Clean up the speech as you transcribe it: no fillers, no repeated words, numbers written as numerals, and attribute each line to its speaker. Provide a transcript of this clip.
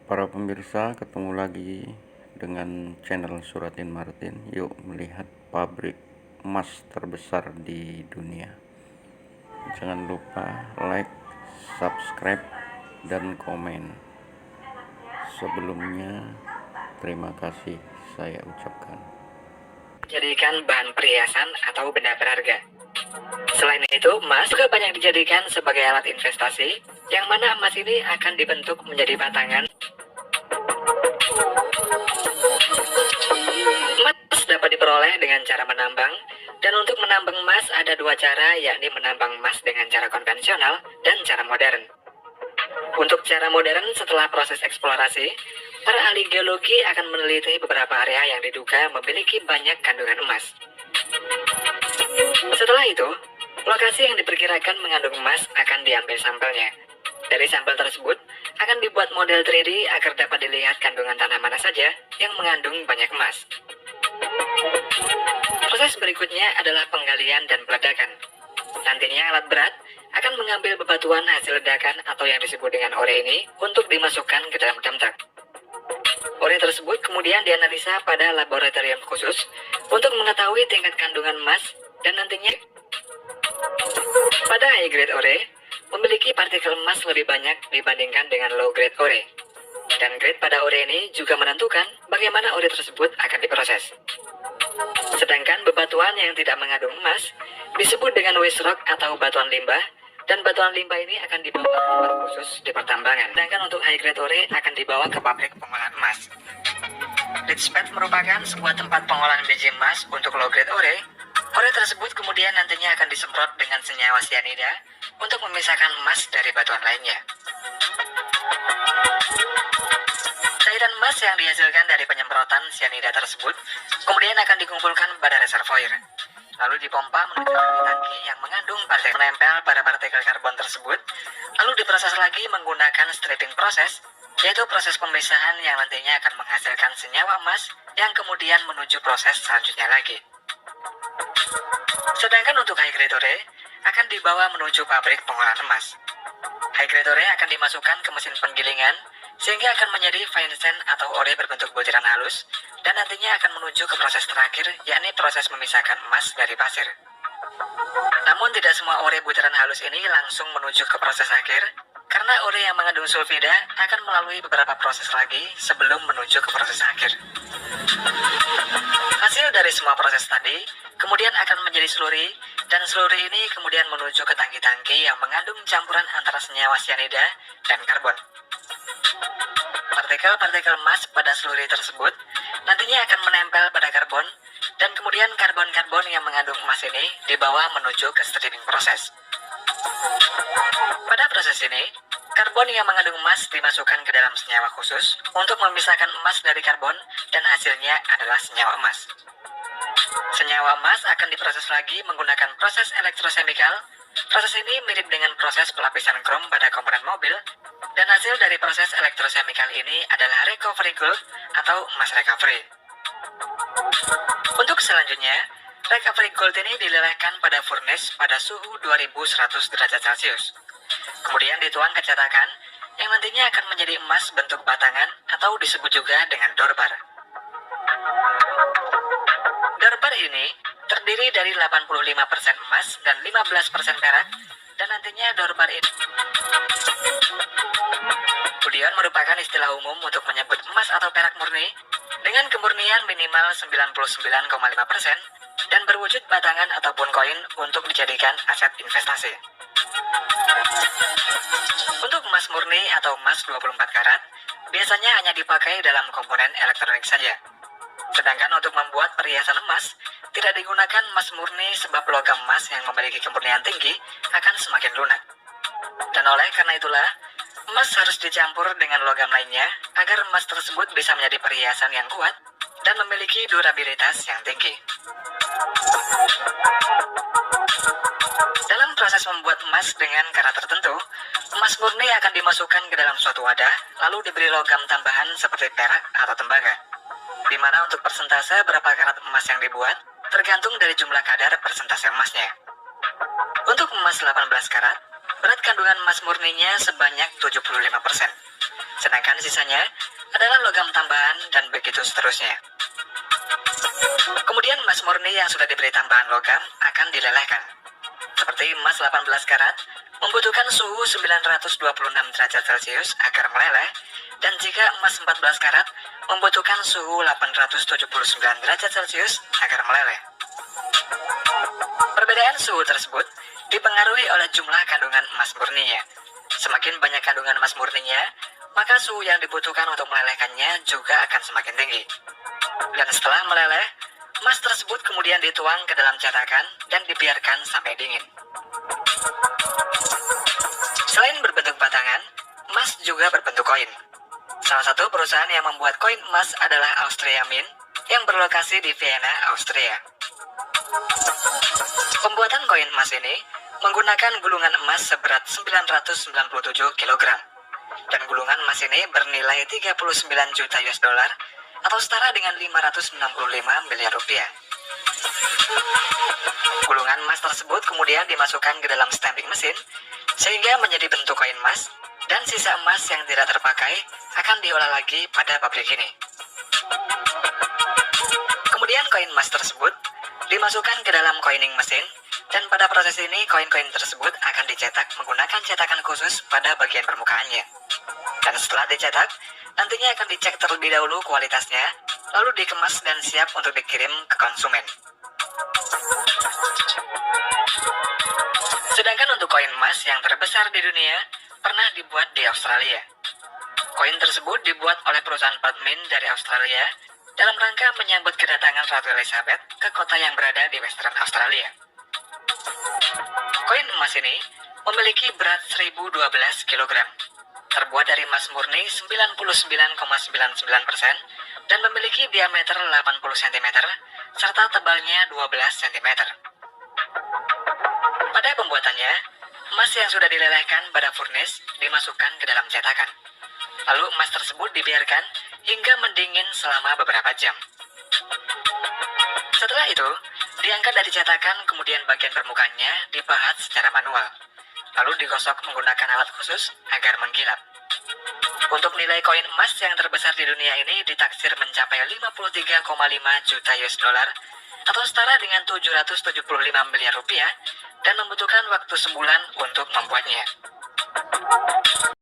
Speaker 1: Para pemirsa, ketemu lagi dengan channel Suratin Martin. Yuk melihat pabrik emas terbesar di dunia. Jangan lupa like, subscribe, dan komen. Sebelumnya, terima kasih saya ucapkan.
Speaker 2: Jadikan bahan perhiasan atau benda berharga. Selain itu, emas juga banyak dijadikan sebagai alat investasi, yang mana emas ini akan dibentuk menjadi batangan. Emas dapat diperoleh dengan cara menambang, dan untuk menambang emas ada dua cara, yakni menambang emas dengan cara konvensional dan cara modern. Untuk cara modern, setelah proses eksplorasi, para ahli geologi akan meneliti beberapa area yang diduga memiliki banyak kandungan emas. Setelah itu, lokasi yang diperkirakan mengandung emas akan diambil sampelnya. Dari sampel tersebut, akan dibuat model 3D agar dapat dilihat kandungan tanah mana saja yang mengandung banyak emas. Proses berikutnya adalah penggalian dan peledakan. Nantinya alat berat akan mengambil bebatuan hasil ledakan atau yang disebut dengan ore ini untuk dimasukkan ke dalam dump truck. Ore tersebut kemudian dianalisa pada laboratorium khusus untuk mengetahui tingkat kandungan emas dan nantinya pada high grade ore memiliki partikel emas lebih banyak dibandingkan dengan low grade ore. Dan grade pada ore ini juga menentukan bagaimana ore tersebut akan diproses. Sedangkan bebatuan yang tidak mengandung emas disebut dengan waste rock atau batuan limbah, dan batuan limbah ini akan dibawa ke tempat khusus di pertambangan. Sedangkan untuk high grade ore akan dibawa ke pabrik pengolahan emas. Leach pad merupakan sebuah tempat pengolahan biji emas untuk low grade ore. Ore tersebut kemudian nantinya akan disemprot dengan senyawa cyanida untuk memisahkan emas dari batuan lainnya. Cairan emas yang dihasilkan dari penyemprotan cyanida tersebut kemudian akan dikumpulkan pada reservoir, lalu dipompa menuju tangki yang mengandung partikel menempel pada partikel karbon tersebut, lalu diproses lagi menggunakan stripping proses, yaitu proses pemisahan yang nantinya akan menghasilkan senyawa emas yang kemudian menuju proses selanjutnya lagi. Sedangkan untuk high grade ore akan dibawa menuju pabrik pengolahan emas. High grade ore akan dimasukkan ke mesin penggilingan sehingga akan menjadi fine sand atau ore berbentuk butiran halus, dan nantinya akan menuju ke proses terakhir, yakni proses memisahkan emas dari pasir. Namun tidak semua ore butiran halus ini langsung menuju ke proses akhir, karena ore yang mengandung sulfida akan melalui beberapa proses lagi sebelum menuju ke proses akhir. Hasil dari semua proses tadi kemudian akan menjadi slurry, dan slurry ini kemudian menuju ke tangki-tangki yang mengandung campuran antara senyawa cyanida dan karbon. Partikel-partikel emas pada slurry tersebut nantinya akan menempel pada karbon, dan kemudian karbon-karbon yang mengandung emas ini dibawa menuju ke stripping proses. Pada proses ini, karbon yang mengandung emas dimasukkan ke dalam senyawa khusus untuk memisahkan emas dari karbon, dan hasilnya adalah senyawa emas. Senyawa emas akan diproses lagi menggunakan proses elektrosemikal. Proses ini mirip dengan proses pelapisan krom pada komponen mobil, dan hasil dari proses elektrosemikal ini adalah recovery gold atau emas recovery. Untuk selanjutnya, recovery gold ini dilelehkan pada furnace pada suhu 2100 derajat Celcius. Kemudian dituang ke cetakan yang nantinya akan menjadi emas bentuk batangan atau disebut juga dengan dorbar. Dorbar ini terdiri dari 85% emas dan 15% perak, dan nantinya dorbar ini bullion merupakan istilah umum untuk menyebut emas atau perak murni dengan kemurnian minimal 99,5% dan berwujud batangan ataupun koin untuk dijadikan aset investasi. Untuk emas murni atau emas 24 karat biasanya hanya dipakai dalam komponen elektronik saja. Sedangkan untuk membuat perhiasan emas tidak digunakan emas murni sebab logam emas yang memiliki kemurnian tinggi akan semakin lunak. Dan oleh karena itulah, emas harus dicampur dengan logam lainnya agar emas tersebut bisa menjadi perhiasan yang kuat dan memiliki durabilitas yang tinggi. Dalam proses membuat emas dengan karat tertentu, emas murni akan dimasukkan ke dalam suatu wadah, lalu diberi logam tambahan seperti perak atau tembaga, di mana untuk persentase berapa karat emas yang dibuat tergantung dari jumlah kadar persentase emasnya. Untuk emas 18 karat, berat kandungan emas murninya sebanyak 75%. sedangkan sisanya adalah logam tambahan dan begitu seterusnya. Kemudian emas murni yang sudah diberi tambahan logam akan dilelehkan. Seperti emas 18 karat membutuhkan suhu 926 derajat Celcius agar meleleh, dan jika emas 14 karat membutuhkan suhu 879 derajat Celcius agar meleleh. Perbedaan suhu tersebut dipengaruhi oleh jumlah kandungan emas murninya. Semakin banyak kandungan emas murninya, maka suhu yang dibutuhkan untuk melelehkannya juga akan semakin tinggi. Dan setelah meleleh, emas tersebut kemudian dituang ke dalam cetakan dan dibiarkan sampai dingin. Selain berbentuk batangan, emas juga berbentuk koin. Salah satu perusahaan yang membuat koin emas adalah Austria Mint yang berlokasi di Vienna, Austria. Pembuatan koin emas ini menggunakan gulungan emas seberat 997 kg. Dan gulungan emas ini bernilai 39 juta US dollar atau setara dengan 565 miliar rupiah. Gulungan emas tersebut kemudian dimasukkan ke dalam stamping mesin sehingga menjadi bentuk koin emas, dan sisa emas yang tidak terpakai akan diolah lagi pada pabrik ini. Kemudian koin emas tersebut dimasukkan ke dalam coining mesin, dan pada proses ini koin-koin tersebut akan dicetak menggunakan cetakan khusus pada bagian permukaannya. Dan setelah dicetak, nantinya akan dicek terlebih dahulu kualitasnya, lalu dikemas dan siap untuk dikirim ke konsumen. Sedangkan untuk koin emas yang terbesar di dunia pernah dibuat di Australia. Koin tersebut dibuat oleh perusahaan Mint dari Australia dalam rangka menyambut kedatangan Ratu Elizabeth ke kota yang berada di Western Australia. Koin emas ini memiliki berat 1012 kg, terbuat dari emas murni 99,99% dan memiliki diameter 80 cm serta tebalnya 12 cm. Pada pembuatannya, emas yang sudah dilelehkan pada furnace dimasukkan ke dalam cetakan. Lalu emas tersebut dibiarkan hingga mendingin selama beberapa jam. Setelah itu, diangkat dari cetakan, kemudian bagian permukaannya dipahat secara manual. Lalu digosok menggunakan alat khusus agar mengkilap. Untuk nilai koin emas yang terbesar di dunia ini ditaksir mencapai 53,5 juta US dollar atau setara dengan 775 miliar rupiah, dan membutuhkan waktu sebulan untuk membuatnya.